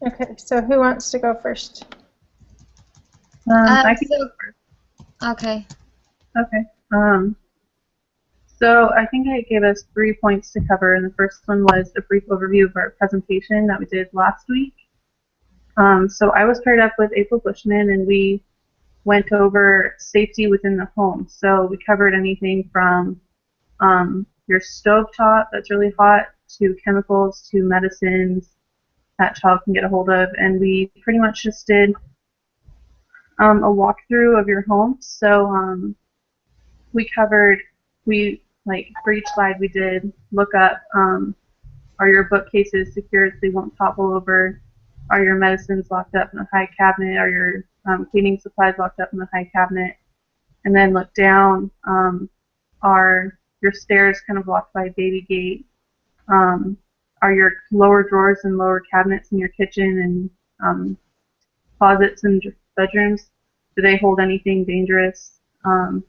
Okay, so who wants to go first? I can go So, first. okay. Okay. So I think I gave us 3 points to cover, and the first one was a brief overview of our presentation that we did last week. So I was paired up with April Bushman, and we went over safety within the home. So we covered anything from your stove top that's really hot to chemicals to medicines that child can get a hold of, and we pretty much just did a walkthrough of your home. So we covered, we like for each slide we did look up, are your bookcases secured so they won't topple over? Are your medicines locked up in a high cabinet? Are your cleaning supplies locked up in the high cabinet? And then look down, are your stairs kind of locked by a baby gate? Um, are your lower drawers and lower cabinets in your kitchen and closets and bedrooms, do they hold anything dangerous? And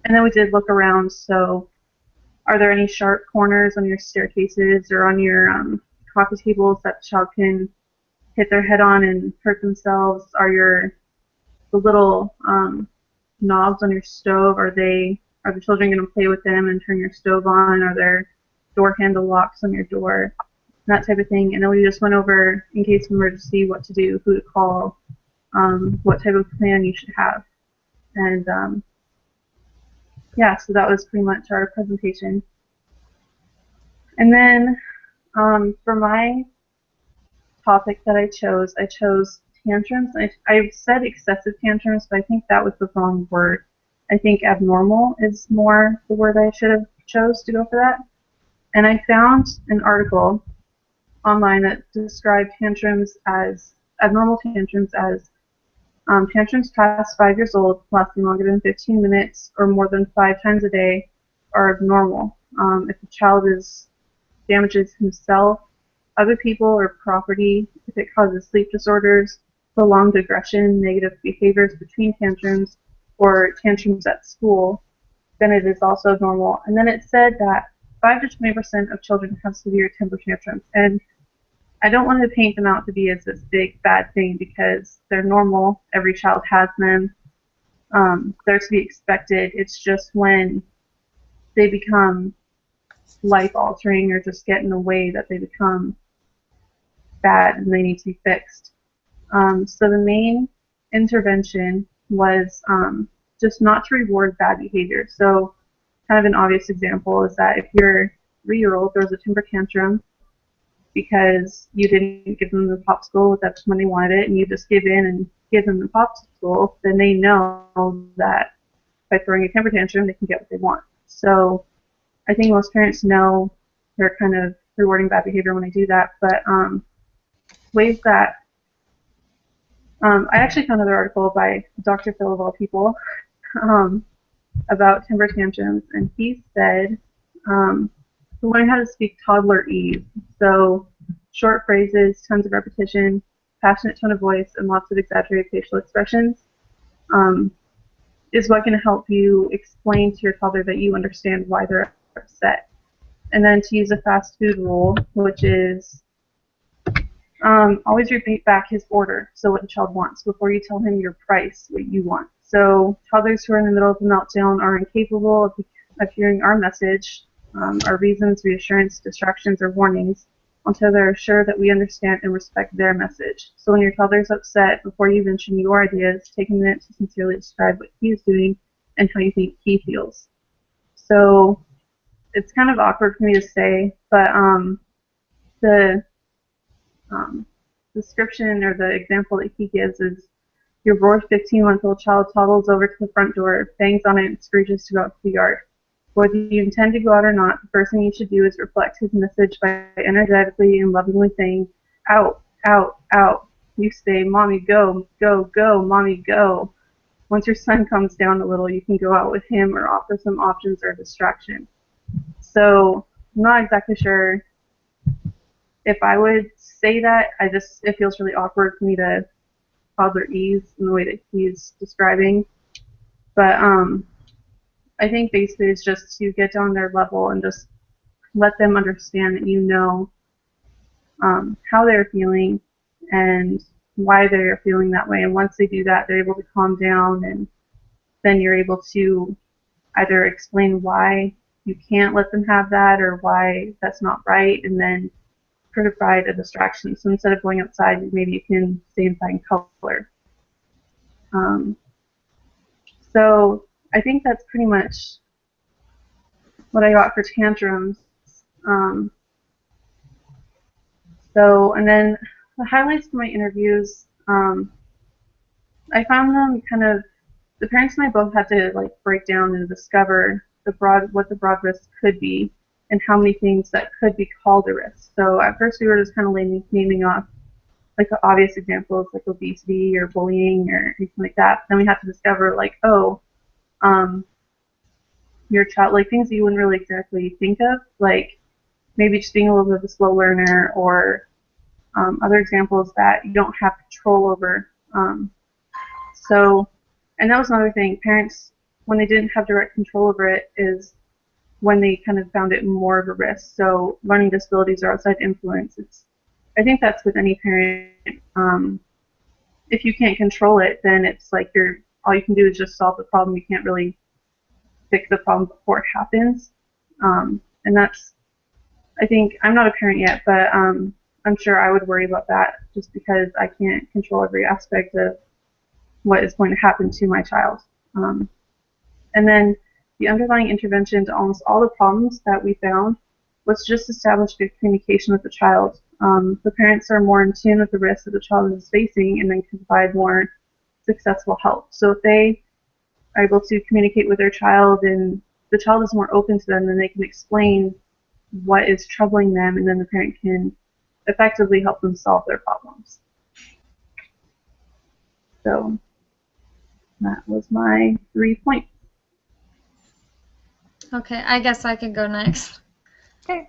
then we did look around, so are there any sharp corners on your staircases or on your coffee tables that the child can hit their head on and hurt themselves? Are the little knobs on your stove, are the children going to play with them and turn your stove on? Are there door handle locks on your door? That type of thing. And then we just went over, in case of emergency, what to do, who to call, what type of plan you should have. And yeah, so that was pretty much our presentation. And then for my topic that I chose tantrums. I said excessive tantrums, but I think that was the wrong word. I think abnormal is more the word I should have chose to go for that. And I found an article online that described tantrums as abnormal tantrums as tantrums past 5 years old, lasting longer than 15 minutes or more than 5 times a day, are abnormal. If the child damages himself, other people, or property, if it causes sleep disorders, prolonged aggression, negative behaviors between tantrums, or tantrums at school, then it is also normal. And then it said that 5 to 20% of children have severe temper tantrums. And I don't want to paint them out to be as this big bad thing because they're normal. Every child has them. They're to be expected. It's just when they become life altering or just get in the way that they become bad and they need to be fixed. So the main intervention was just not to reward bad behavior. So kind of an obvious example is that if your 3-year-old throws a temper tantrum because you didn't give them the popsicle that's when they wanted it and you just give in and give them the popsicle, then they know that by throwing a temper tantrum they can get what they want. So I think most parents know they're kind of rewarding bad behavior when they do that, but ways that I actually found another article by Dr. Phil of all people um, about temper tantrums, and he said to learn how to speak toddlerese. So short phrases, tons of repetition, passionate tone of voice, and lots of exaggerated facial expressions um, is what can help you explain to your toddler that you understand why they're upset. And then to use a fast food rule, which is always repeat back his order, so what the child wants, before you tell him your price, what you want. So toddlers who are in the middle of a meltdown are incapable of hearing our message, our reasons, reassurance, distractions, or warnings until they're sure that we understand and respect their message. So when your toddler is upset, before you mention your ideas, take a minute to sincerely describe what he is doing and how you think he feels. So it's kind of awkward for me to say, but the um, description or the example that he gives is your bored 15-month-old child toddles over to the front door, bangs on it, and screeches to go out to the yard. Whether you intend to go out or not, the first thing you should do is reflect his message by energetically and lovingly saying, out, out, out. You say, Mommy, go, go, go, Mommy, go. Once your son comes down a little, you can go out with him or offer some options or distraction. So I'm not exactly sure if I would say that. It feels really awkward for me to toddler ease in the way that he's describing. But I think basically it's just to get down their level and just let them understand that you know how they're feeling and why they're feeling that way. And once they do that, they're able to calm down, and then you're able to either explain why you can't let them have that or why that's not right, and then provide a distraction. So instead of going outside, maybe you can stay inside and color. So I think that's pretty much what I got for tantrums. And then the highlights for my interviews, I found them kind of, the parents and I both had to like break down and discover what the broad risk could be and how many things that could be called a risk. So at first we were just kind of naming off like the obvious examples like obesity or bullying or anything like that. Then we had to discover like, your child, like things that you wouldn't really exactly think of, like maybe just being a little bit of a slow learner, or other examples that you don't have control over. And that was another thing. Parents, when they didn't have direct control over it, is when they kind of found it more of a risk. So learning disabilities or outside influence. I think that's with any parent. If you can't control it, then it's like all you can do is just solve the problem. You can't really fix the problem before it happens. And that's, I think, I'm not a parent yet, but I'm sure I would worry about that just because I can't control every aspect of what is going to happen to my child. And then the underlying intervention to almost all the problems that we found was just establish good communication with the child. The parents are more in tune with the risks that the child is facing and then can provide more successful help. So if they are able to communicate with their child and the child is more open to them, then they can explain what is troubling them, and then the parent can effectively help them solve their problems. So that was my 3 points. Okay, I guess I could go next. Okay.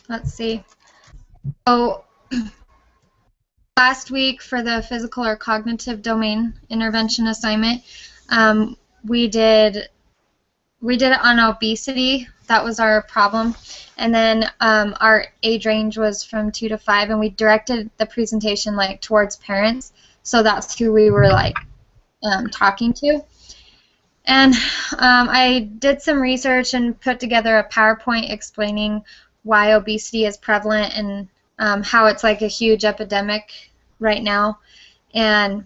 Let's see. So last week for the physical or cognitive domain intervention assignment, we did it on obesity. That was our problem. And then our age range was from 2 to 5, and we directed the presentation like towards parents. So that's who we were like talking to. And I did some research and put together a PowerPoint explaining why obesity is prevalent and how it's like a huge epidemic right now. And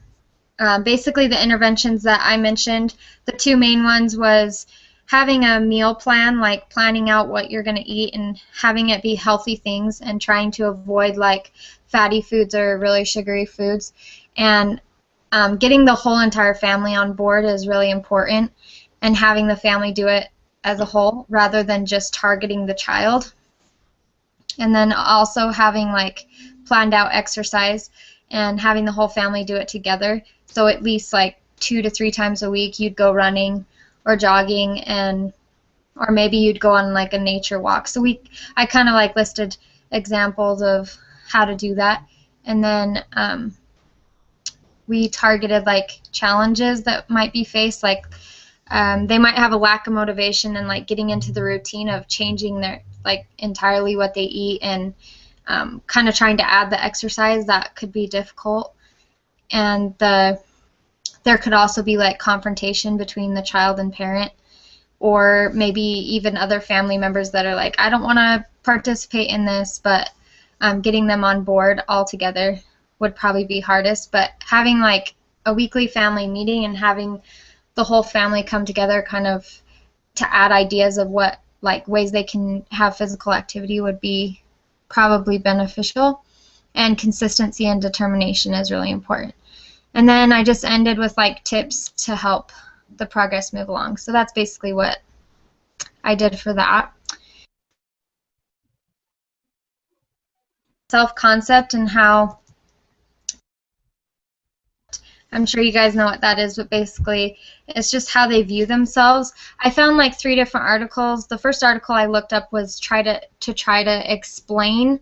basically the interventions that I mentioned, the two main ones was having a meal plan, like planning out what you're going to eat and having it be healthy things and trying to avoid like fatty foods or really sugary foods. And getting the whole entire family on board is really important, and having the family do it as a whole rather than just targeting the child. And then also having like planned out exercise and having the whole family do it together. So at least like 2 to 3 times a week you'd go running or jogging, or maybe you'd go on like a nature walk. So I kind of like listed examples of how to do that. And then we targeted like challenges that might be faced, like they might have a lack of motivation and like getting into the routine of changing their like entirely what they eat, and kind of trying to add the exercise. That could be difficult. And there could also be like confrontation between the child and parent, or maybe even other family members that are like, I don't want to participate in this, but getting them on board all together would probably be hardest. But having like a weekly family meeting and having the whole family come together kind of to add ideas of what like ways they can have physical activity would be probably beneficial. And consistency and determination is really important. And then I just ended with like tips to help the progress move along. So that's basically what I did for that. Self-concept and how, I'm sure you guys know what that is, but basically it's just how they view themselves. I found like 3 different articles. The first article I looked up was try to explain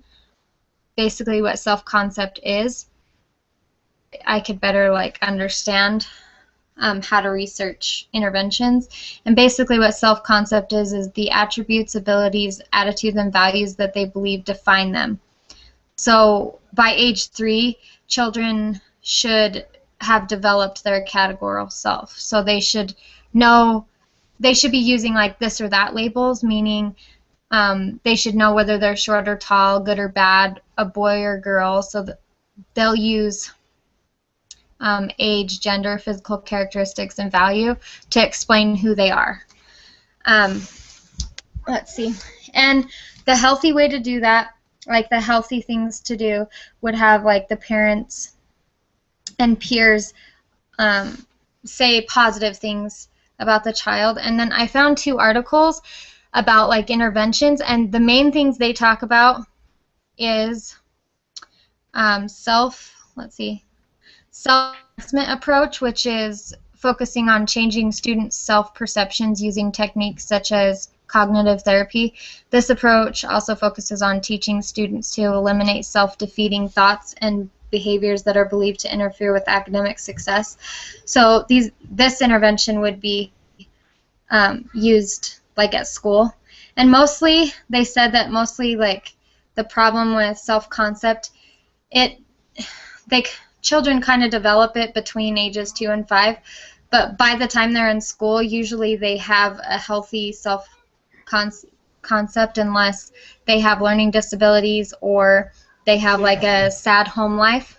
basically what self-concept is. I could better like understand how to research interventions. And basically what self-concept is the attributes, abilities, attitudes, and values that they believe define them. So by age 3, children should have developed their categorical self. So they should know, they should be using like this or that labels, meaning they should know whether they're short or tall, good or bad, a boy or girl. So that they'll use age, gender, physical characteristics, and value to explain who they are. Let's see. And the healthy way to do that, like the healthy things to do, would have like the parents and peers say positive things about the child. And then I found 2 articles about like interventions, and the main things they talk about is self-assessment approach, which is focusing on changing students' self-perceptions using techniques such as cognitive therapy. This approach also focuses on teaching students to eliminate self-defeating thoughts and behaviors that are believed to interfere with academic success. So this intervention would be used like at school. And mostly, they said that mostly like the problem with self-concept, children kind of develop it between ages 2 and 5, but by the time they're in school, usually they have a healthy self-concept unless they have learning disabilities or they have like a sad home life.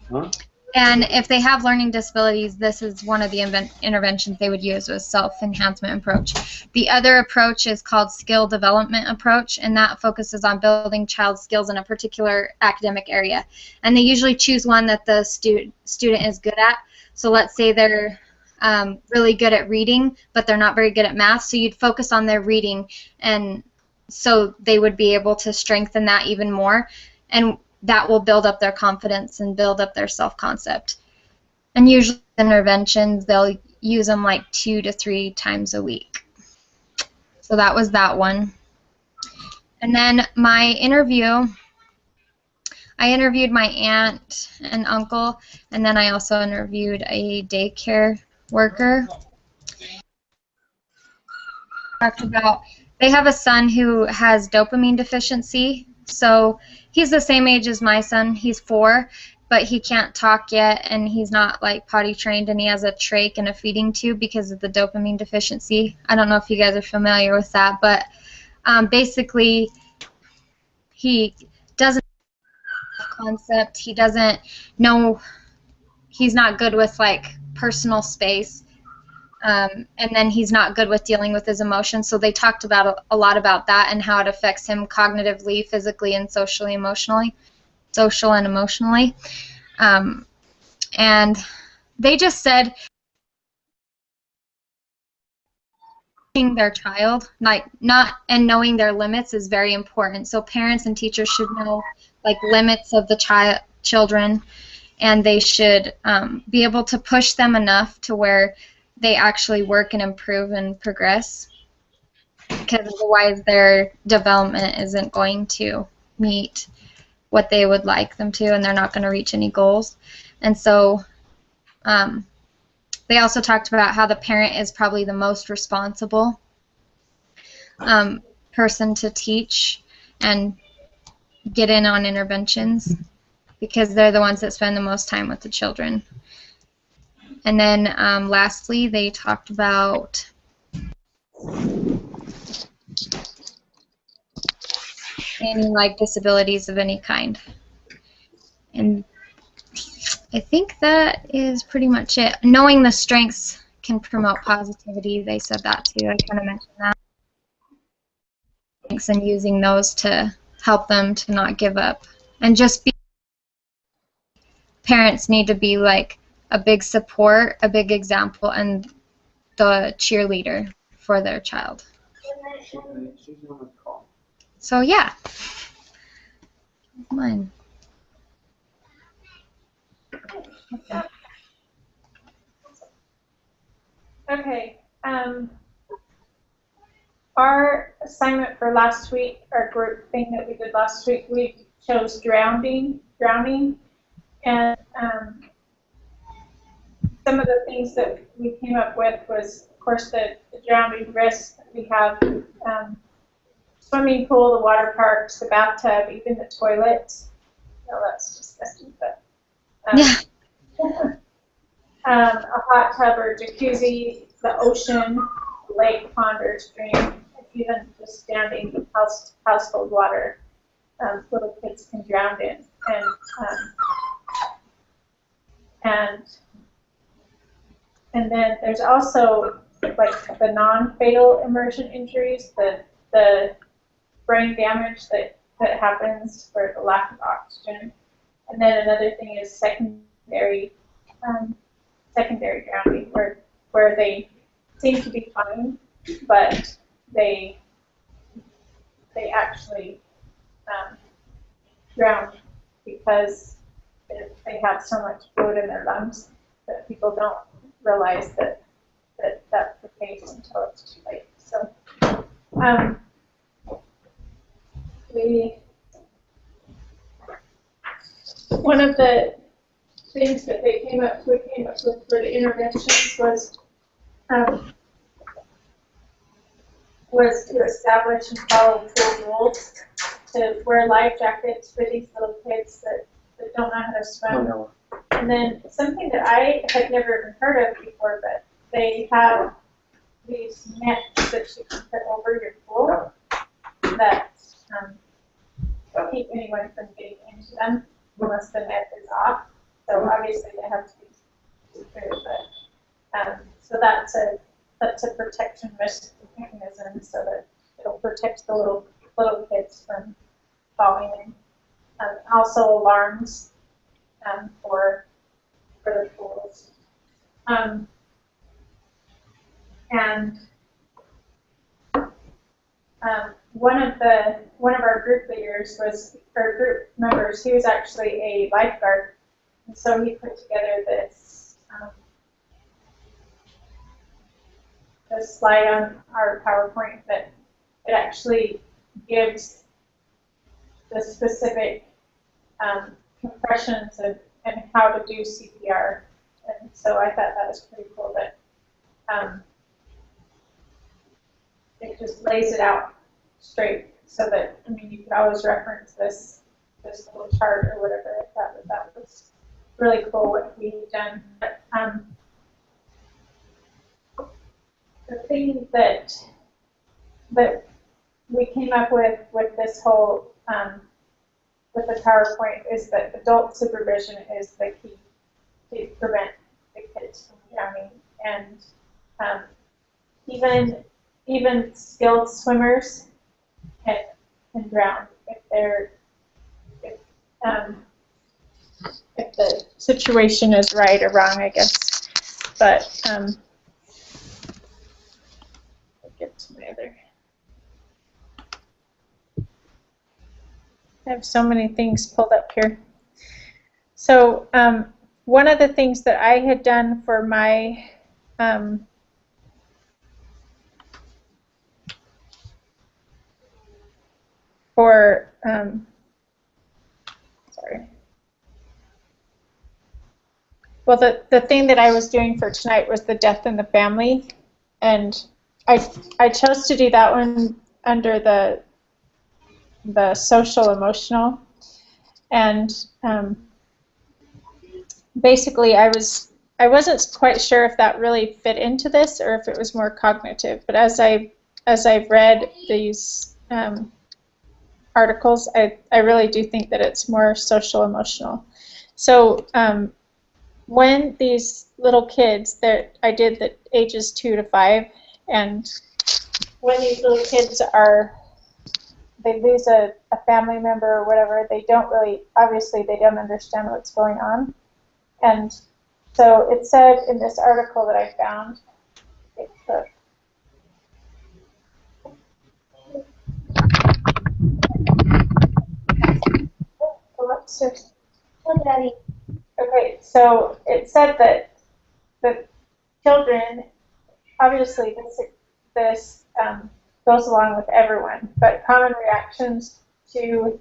Huh? And if they have learning disabilities, this is one of the interventions they would use, was self-enhancement approach. The other approach is called skill development approach, and that focuses on building child skills in a particular academic area. And they usually choose one that the student is good at. So let's say they're really good at reading, but they're not very good at math, so you'd focus on their reading, and so they would be able to strengthen that even more. And that will build up their confidence and build up their self-concept. And usually interventions, they'll use them like 2 to 3 times a week. So that was that one. And then my interview, I interviewed my aunt and uncle, and then I also interviewed a daycare worker. Talked about, they have a son who has dopamine deficiency. So he's the same age as my son. He's 4, but he can't talk yet, and he's not like potty trained, and he has a trach and a feeding tube because of the dopamine deficiency. I don't know if you guys are familiar with that, but basically he doesn't have concept. He doesn't know. He's not good with like personal space. And then he's not good with dealing with his emotions. So they talked about a lot about that and how it affects him cognitively, physically, and social and emotionally. And they just said their child, like and knowing their limits is very important. So parents and teachers should know like limits of the children, and they should be able to push them enough to where they actually work and improve and progress, because otherwise their development isn't going to meet what they would like them to, and they're not going to reach any goals. And so they also talked about how the parent is probably the most responsible person to teach and get in on interventions, because they're the ones that spend the most time with the children. And then lastly, they talked about any like disabilities of any kind. And I think that is pretty much it. Knowing the strengths can promote positivity. They said that too. I kind of mentioned that. And using those to help them to not give up. And just parents need to be like a big support, a big example, and the cheerleader for their child. So yeah, mine. Okay. Our assignment for last week, our group thing that we did last week, we chose drowning, and some of the things that we came up with was, of course, the drowning risk. We have swimming pool, the water parks, the bathtub, even the toilets. No, that's disgusting, but. Yeah. A hot tub or jacuzzi, the ocean, lake, pond, or stream, and even just standing household water, little kids can drown in. And then there's also like the non-fatal immersion injuries, the brain damage that happens for the lack of oxygen. And then another thing is secondary drowning, where they seem to be fine, but they actually drown because they have so much fluid in their lungs that people don't realize that that's the case until it's too late. So one of the things that we came up with for the interventions was to establish and follow pool rules, to wear life jackets for these little kids that don't know how to swim. Oh, no. And then something that I had never even heard of before, but they have these nets that you can put over your pool that keep anyone from getting into them unless the net is off. So obviously they have to be secure, but so that's a protection mechanism so that it'll protect the little kids from falling in. Also alarms for the pools. And one of our group leaders our group members, he was actually a lifeguard, and so he put together this slide on our PowerPoint that it actually gives the specific compressions and how to do CPR. And so I thought that was pretty cool that it just lays it out straight so that, I mean, you could always reference this little chart or whatever. I thought that was really cool what we had done. But, the thing that we came up with this whole with the PowerPoint is that adult supervision is the key to prevent the kids from drowning, and even skilled swimmers can drown if the situation is right or wrong, I guess. But I'll get to my other. I have so many things pulled up here. So one of the things that I had done for my well, the thing that I was doing for tonight was the death in the family, and I chose to do that one under the social emotional, and basically I wasn't quite sure if that really fit into this or if it was more cognitive, but as I've read these articles, I really do think that it's more social emotional. So when these little kids that I did the ages 2 to 5, and when these little kids they lose a family member or whatever, they don't really, obviously they don't understand what's going on. And so it said in this article that I found, okay, so it said that the children, obviously this goes along with everyone, but common reactions to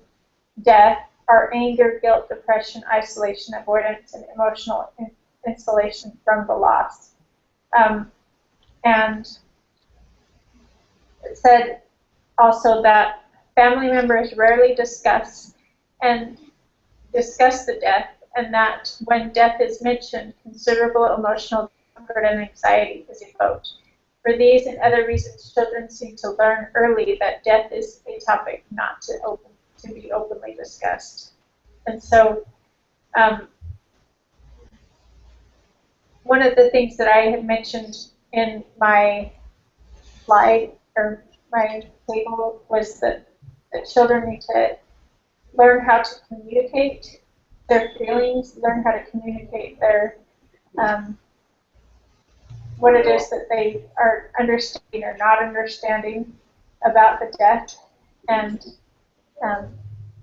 death are anger, guilt, depression, isolation, avoidance, and emotional insulation from the loss. And it said also that family members rarely discuss, and discuss the death, and that when death is mentioned, considerable emotional discomfort and anxiety is evoked. For these and other reasons, children seem to learn early that death is a topic not to be openly discussed. And so, one of the things that I had mentioned in my slide or my table was that children need to learn how to communicate their feelings, learn how to communicate their what it is that they are understanding or not understanding about the death. And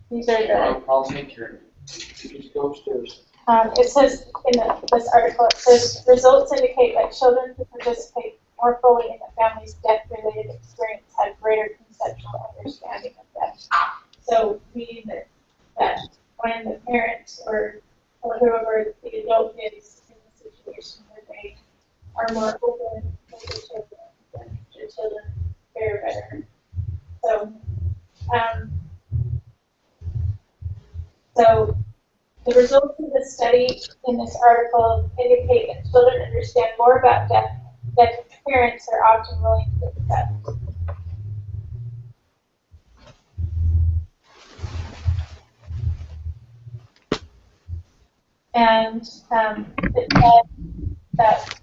these are the. I'll take your. Just go upstairs. It says in this article, it says results indicate that children who participate more fully in the family's death-related experience have greater conceptual understanding of death. So meaning that when the parents or whoever the adult is in the situation where they are more open with their children, then their children fare better. So the results of the study in this article indicate that children understand more about death than parents are often willing to accept. And it said that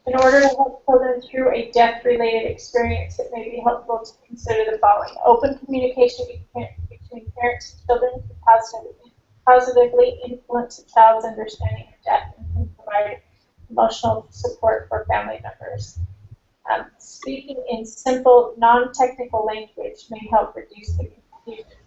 in order to help children through a death-related experience, it may be helpful to consider the following. Open communication between parents and children can positively influence a child's understanding of death and can provide emotional support for family members. Speaking in simple, non-technical language may help reduce the confusion.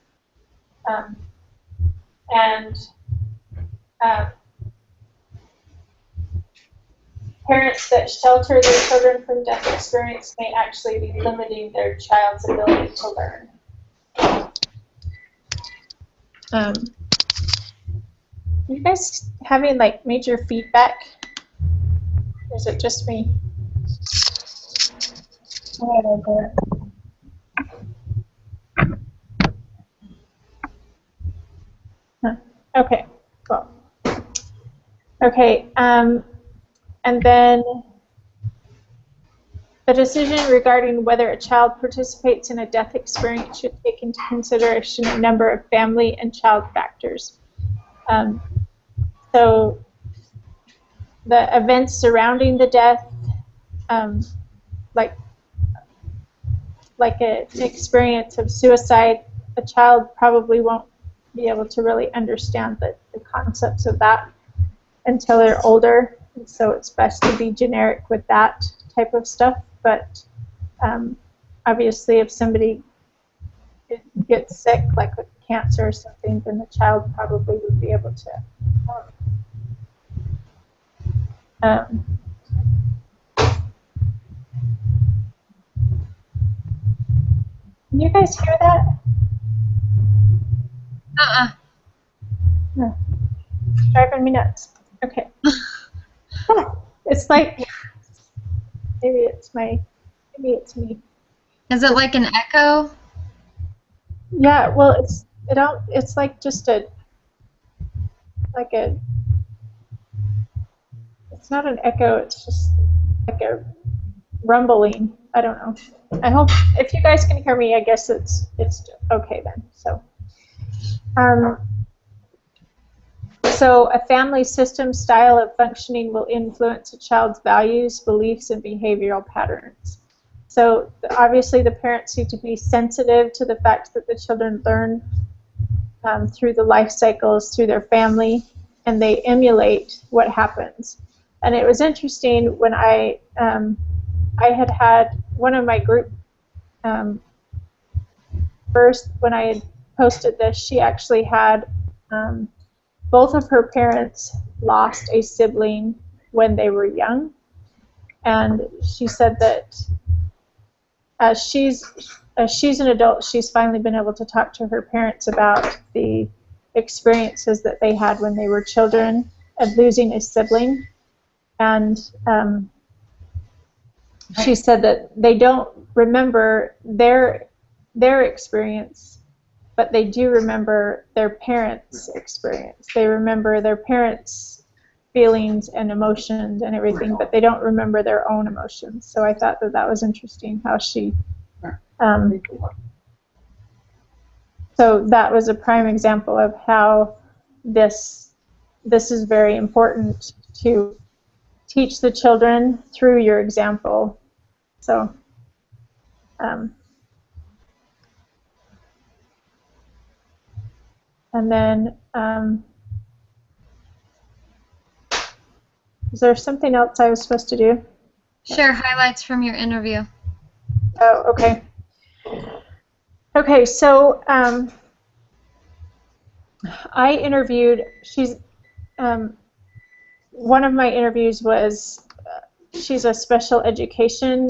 Parents that shelter their children from death experience may actually be limiting their child's ability to learn. Are you guys having like major feedback? Or is it just me? Okay, cool. Okay, and then the decision regarding whether a child participates in a death experience should take into consideration a number of family and child factors. So the events surrounding the death, like an experience of suicide, a child probably won't be able to really understand the concepts of that until they're older. And so it's best to be generic with that type of stuff. But obviously, if somebody gets sick, like with cancer or something, then the child probably would be able to. Can you guys hear that? No. It's driving me nuts. Okay. It's like maybe it's me. Is it like an echo? Yeah, well, it's like just it's not an echo, it's just like a rumbling. I don't know. I hope if you guys can hear me, I guess it's okay then. So a family system style of functioning will influence a child's values, beliefs, and behavioral patterns. So obviously the parents need to be sensitive to the fact that the children learn through the life cycles, through their family, and they emulate what happens. And it was interesting when I had one of my group first, when I had posted this, she actually had both of her parents lost a sibling when they were young. And she said that as she's an adult, she's finally been able to talk to her parents about the experiences that they had when they were children of losing a sibling. And she said that they don't remember their experience but they do remember their parents' experience. They remember their parents' feelings and emotions and everything, but they don't remember their own emotions. So I thought that that was interesting how she, so that was a prime example of how this is very important to teach the children through your example. So, and then, is there something else I was supposed to do? Share highlights from your interview. Oh, okay. Okay, so I interviewed, one of my interviews was, she's a special education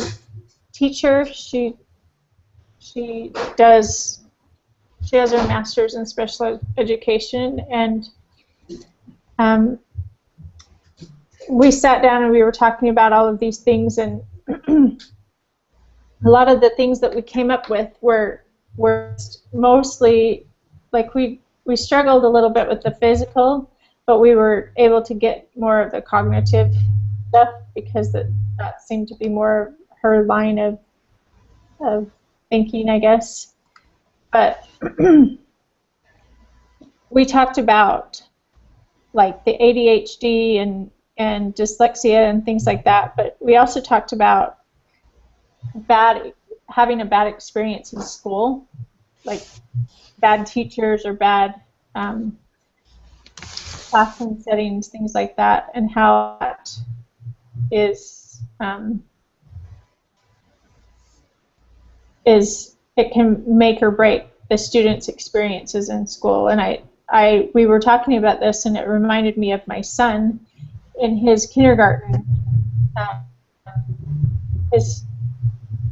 teacher. She has her master's in special education, and we sat down and we were talking about all of these things, and a lot of the things that we came up with were mostly, like, we struggled a little bit with the physical, but we were able to get more of the cognitive stuff because that seemed to be more her line of thinking, I guess. But we talked about, like, the ADHD and dyslexia and things like that, but we also talked about having a bad experience in school, like bad teachers or bad classroom settings, things like that, and how that it can make or break the students' experiences in school. And we were talking about this, and it reminded me of my son in his kindergarten.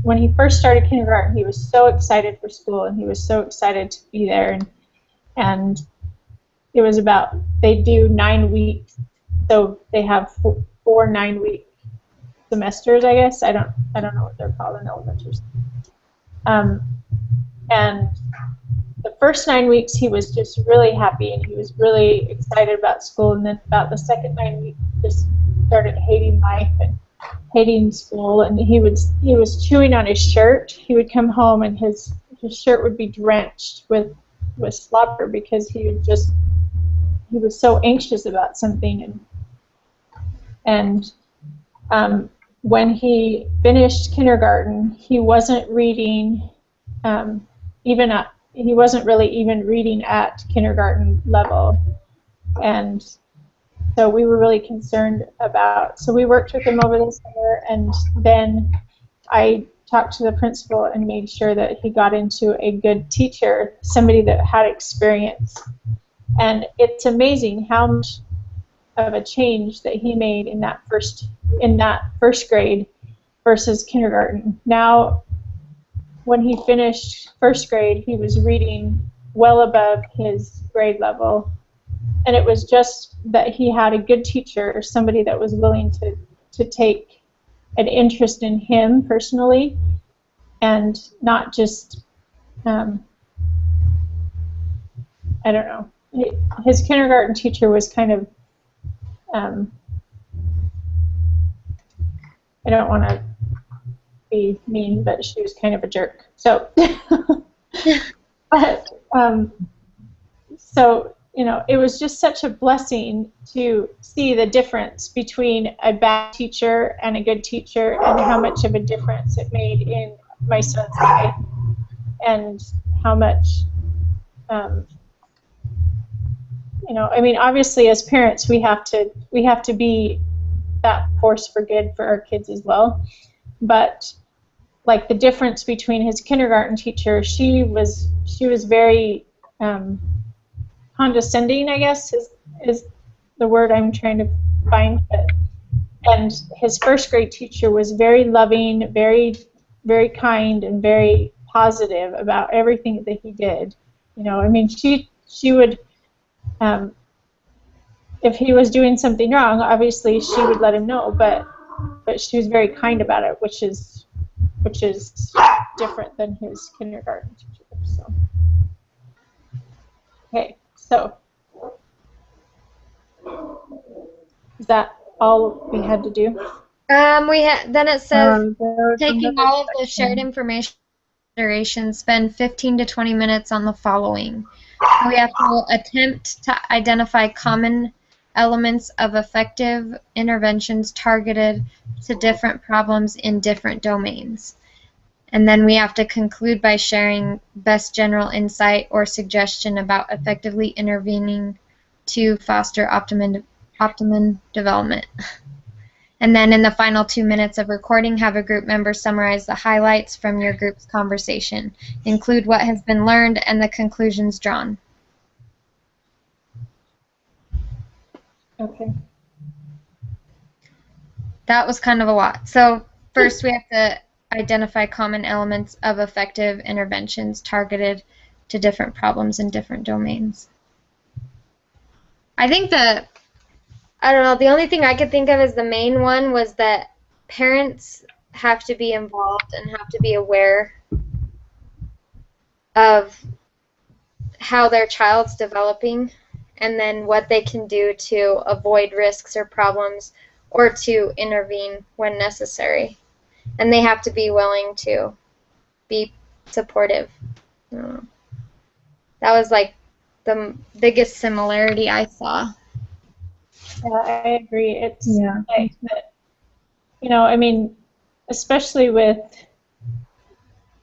When he first started kindergarten, he was so excited for school, and he was so excited to be there. And it was about, they do 9 weeks, so they have four 9-week semesters, I guess. I don't know what they're called in elementary school. And the first 9 weeks, he was just really happy, and he was really excited about school. And then about the second 9 weeks, he just started hating life and hating school. And he was chewing on his shirt. He would come home, and his shirt would be drenched with slobber because he was so anxious about something. And when he finished kindergarten, he wasn't reading he wasn't really even reading at kindergarten level. And so we were really concerned about, so we worked with him over the summer, and then I talked to the principal and made sure that he got into a good teacher, somebody that had experience. And it's amazing how much of a change that he made in that first grade versus kindergarten. Now, when he finished first grade, he was reading well above his grade level. And it was just that he had a good teacher, somebody that was willing to take an interest in him personally, and not just, I don't know. His kindergarten teacher was kind of, I don't want to be mean, but she was kind of a jerk. So, but, so, you know, it was just such a blessing to see the difference between a bad teacher and a good teacher, and how much of a difference it made in my son's life, and how much, you know, I mean, obviously as parents, we have to be that force for good for our kids as well. But like the difference between his kindergarten teacher, she was very condescending, I guess is the word I'm trying to find. And his first grade teacher was very loving, very, very kind, and very positive about everything that he did. You know, I mean, she would, if he was doing something wrong, obviously she would let him know, but she was very kind about it, which is different than his kindergarten teacher. So, Okay, so is that all we had to do? Then it says There was taking another all of the shared section. information consideration, spend 15 to 20 minutes on the following. We have to attempt to identify common elements of effective interventions targeted to different problems in different domains. And then we have to conclude by sharing best general insight or suggestion about effectively intervening to foster optimum development. And then in the final 2 minutes of recording, have a group member summarize the highlights from your group's conversation. Include what has been learned and the conclusions drawn. Okay. That was kind of a lot. So first we have to identify common elements of effective interventions targeted to different problems in different domains. I think I don't know, the only thing I could think of as the main one was that parents have to be involved and have to be aware of how their child's developing and then what they can do to avoid risks or problems or to intervene when necessary. And they have to be willing to be supportive. That was like the biggest similarity I saw. Yeah, I agree. It's Yeah. like that, you know, I mean, especially with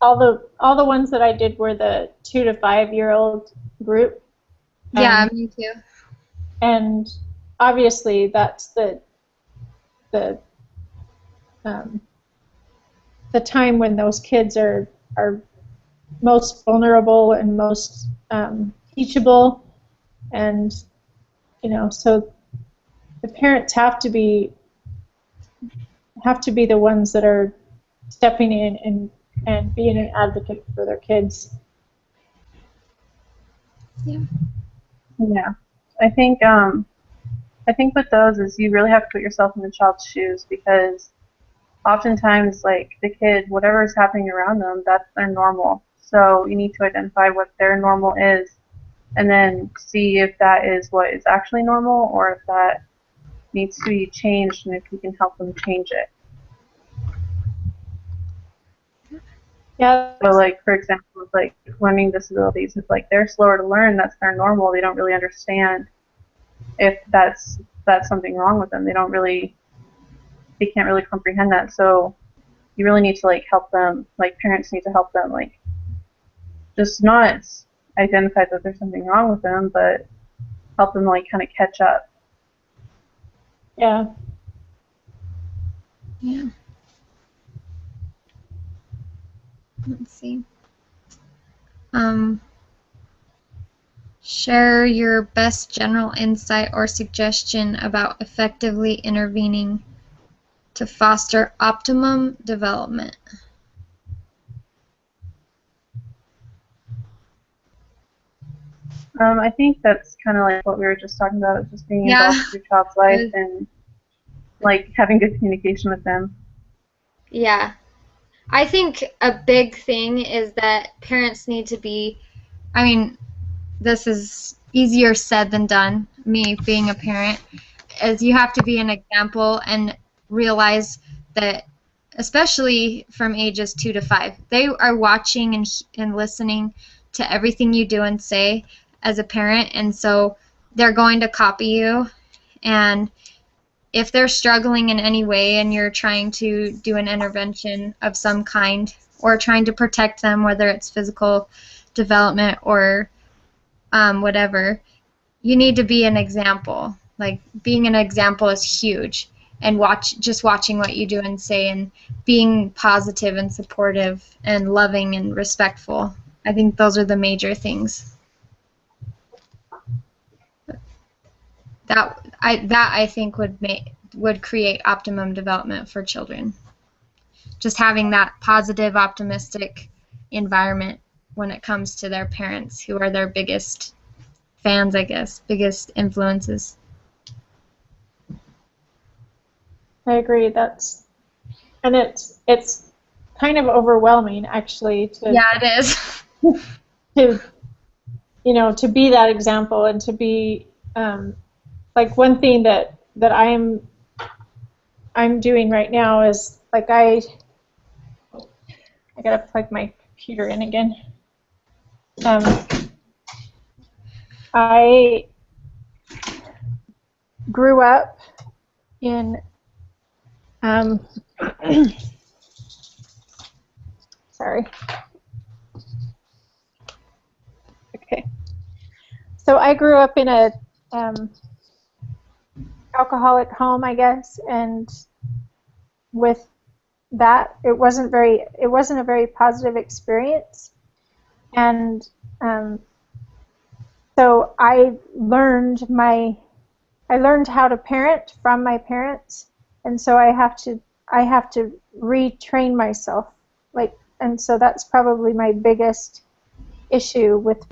all the ones that I did were the 2 to 5-year-old group. Yeah, me too. And obviously that's the time when those kids are most vulnerable and most teachable, and you know, so the parents have to be the ones that are stepping in and being an advocate for their kids. Yeah. Yeah. I think with those is you really have to put yourself in the child's shoes, because oftentimes, like, the kid, whatever is happening around them, that's their normal. So you need to identify what their normal is and then see if that is what is actually normal or if that needs to be changed and if you can help them change it. Yeah. So, like, for example, with, like, learning disabilities, if, like, they're slower to learn, that's their normal. They don't really understand if that's something wrong with them. They can't really comprehend that. So you really need to, like, help them, like, parents need to help them, like, just not identify that there's something wrong with them, but help them, like, kind of catch up. Yeah. Yeah. Let's see. Share your best general insight or suggestion about effectively intervening to foster optimum development. I think that's kind of like what we were just talking about, just being Yeah. involved with your child's life and, like, having good communication with them. Yeah. I think a big thing is that parents need to be, I mean, this is easier said than done, me being a parent, is you have to be an example and realize that, especially from ages 2 to 5, they are watching and listening to everything you do and say as a parent, and so they're going to copy you. And if they're struggling in any way and you're trying to do an intervention of some kind or trying to protect them, whether it's physical development or whatever, you need to be an example. Like, being an example is huge, and watching what you do and say and being positive and supportive and loving and respectful. I think those are the major things. That I think would create optimum development for children. Just having that positive, optimistic environment when it comes to their parents, who are their biggest fans, I guess, biggest influences. I agree. And it's kind of overwhelming, actually, Yeah, it is. to you know, to be that example and to be like one thing that I'm doing right now is like I gotta plug my computer in again. I grew up in sorry. Okay. So I grew up in a alcoholic home, I guess, and with that, it wasn't a very positive experience, and so I learned how to parent from my parents, and so I have to retrain myself, like, and so that's probably my biggest issue with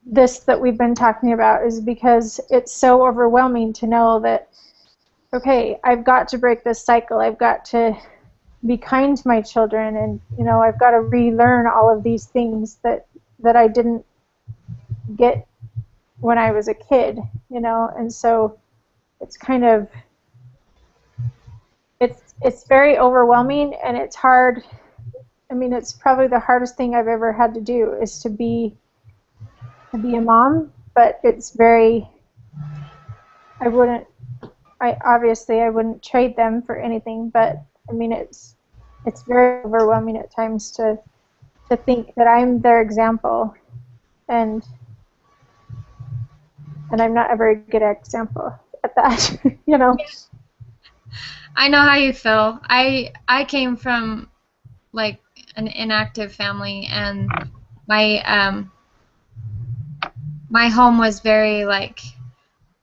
this that we've been talking about, is because it's so overwhelming to know that, okay, I've got to break this cycle. I've got to be kind to my children, and you know, I've got to relearn all of these things that I didn't get when I was a kid, you know, and so it's kind of it's very overwhelming, and it's hard. I mean, it's probably the hardest thing I've ever had to do, is to be a mom, but it's very, I obviously wouldn't trade them for anything, but I mean, it's very overwhelming at times to think that I'm their example, and I'm not a very good example at that, you know. I know how you feel. I came from like an inactive family, and my my home was very like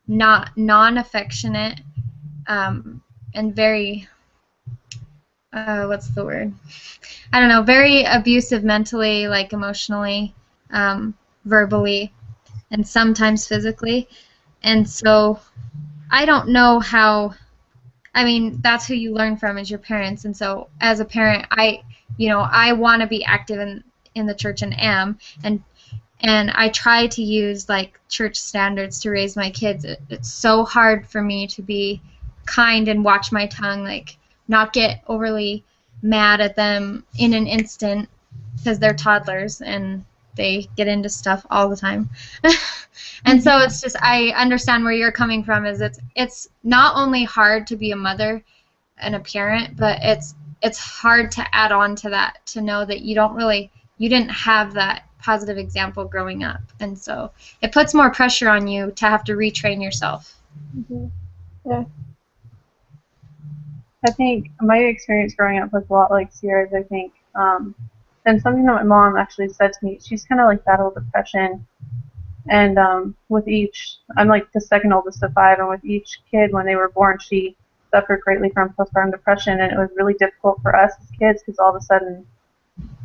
not non-affectionate, and very what's the word? I don't know, very abusive mentally, like emotionally, verbally, and sometimes physically. And so I don't know how, I mean, that's who you learn from, is your parents. And so as a parent, I want to be active in the church, and am, and I try to use like church standards to raise my kids. It's so hard for me to be kind and watch my tongue, like not get overly mad at them in an instant, because they're toddlers and they get into stuff all the time. And so it's just, I understand where you're coming from, is it's not only hard to be a mother and a parent, but it's hard to add on to that, to know that you didn't have that positive example growing up, and so it puts more pressure on you to have to retrain yourself. Mm-hmm. Yeah. I think my experience growing up was a lot like Sierra's, I think. And something that my mom actually said to me, she's kind of like battled depression. And with each, I'm like the second oldest of 5, and with each kid, when they were born, she suffered greatly from postpartum depression, and it was really difficult for us as kids, because all of a sudden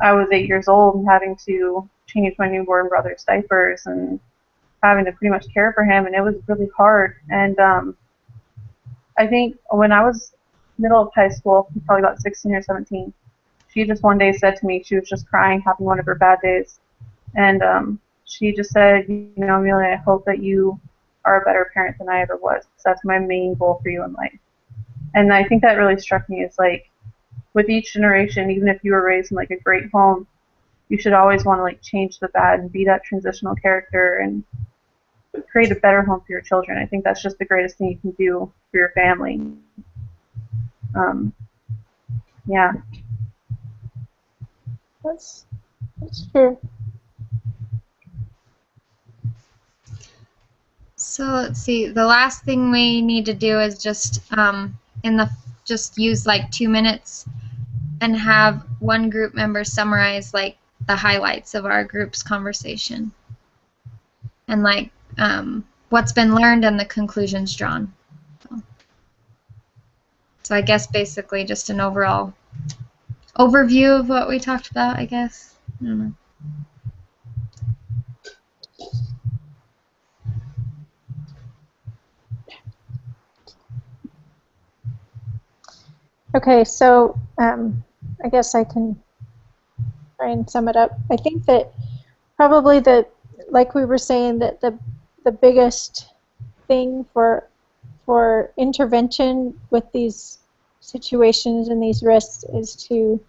I was 8 years old and having to change my newborn brother's diapers and having to pretty much care for him, and it was really hard. And I think when I was middle of high school, probably about 16 or 17, she just one day said to me, she was just crying, having one of her bad days, and she just said, you know, Amelia, I hope that you are a better parent than I ever was. That's my main goal for you in life. And I think that really struck me, is like, with each generation, even if you were raised in like a great home, you should always want to like change the bad and be that transitional character and create a better home for your children. I think that's just the greatest thing you can do for your family. Yeah. That's true. So let's see. The last thing we need to do is just just use like 2 minutes and have one group member summarize like the highlights of our group's conversation, and like what's been learned and the conclusions drawn. So I guess basically just an overall overview of what we talked about, I guess. I don't know. Okay, so I guess I can try and sum it up. I think that probably like we were saying, that the biggest thing for intervention with these situations and these risks is to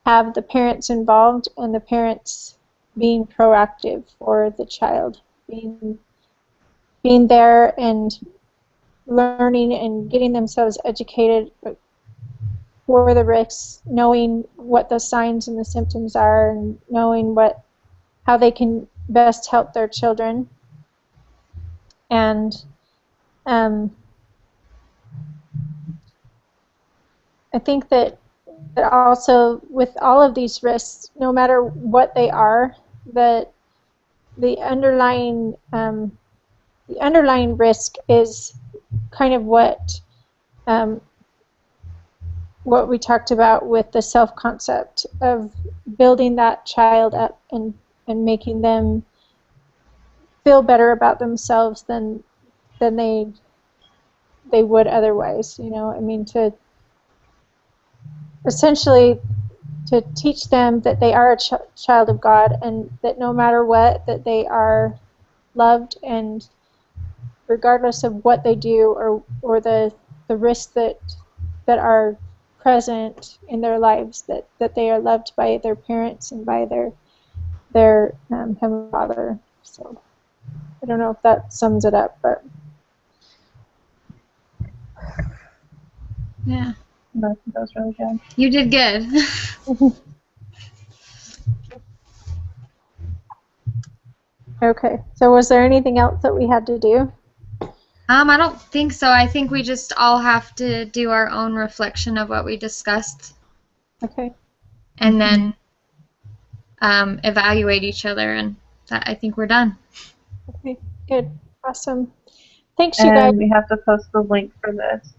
have the parents involved, and the parents being proactive for the child, being there and learning and getting themselves educated for the risks, knowing what the signs and the symptoms are, and knowing how they can best help their children. And I think that also with all of these risks, no matter what they are, that the underlying risk is kind of what we talked about with the self-concept of building that child up and making them feel better about themselves than they would otherwise. You know, I mean, to essentially to teach them that they are a child of God, and that no matter what, that they are loved, and regardless of what they do or the risks that are present in their lives, that they are loved by their parents and by their Heavenly Father. So I don't know if that sums it up, but Yeah. That was really good. You did good. okay. So was there anything else that we had to do? I don't think so. I think we just all have to do our own reflection of what we discussed, Okay. and then evaluate each other, and I think we're done. Okay. Good. Awesome. Thanks, you guys. And we have to post the link for this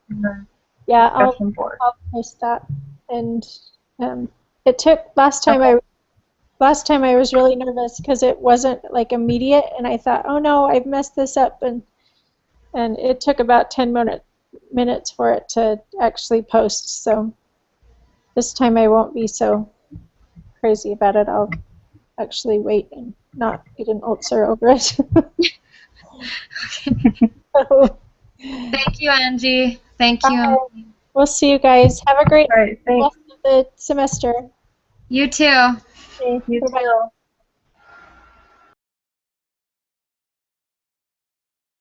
in the Yeah, discussion board. I'll post that. And it took last time I was really nervous because it wasn't like immediate, and I thought, oh no, I've messed this up, and it took about 10 minutes for it to actually post. So this time I won't be so crazy about it. I'll actually wait and not get an ulcer over it. So, Thank you, Angie. Thank you. we'll see you guys. Have a great All right, thanks. rest of the semester. You too. Okay, You bye-bye. too.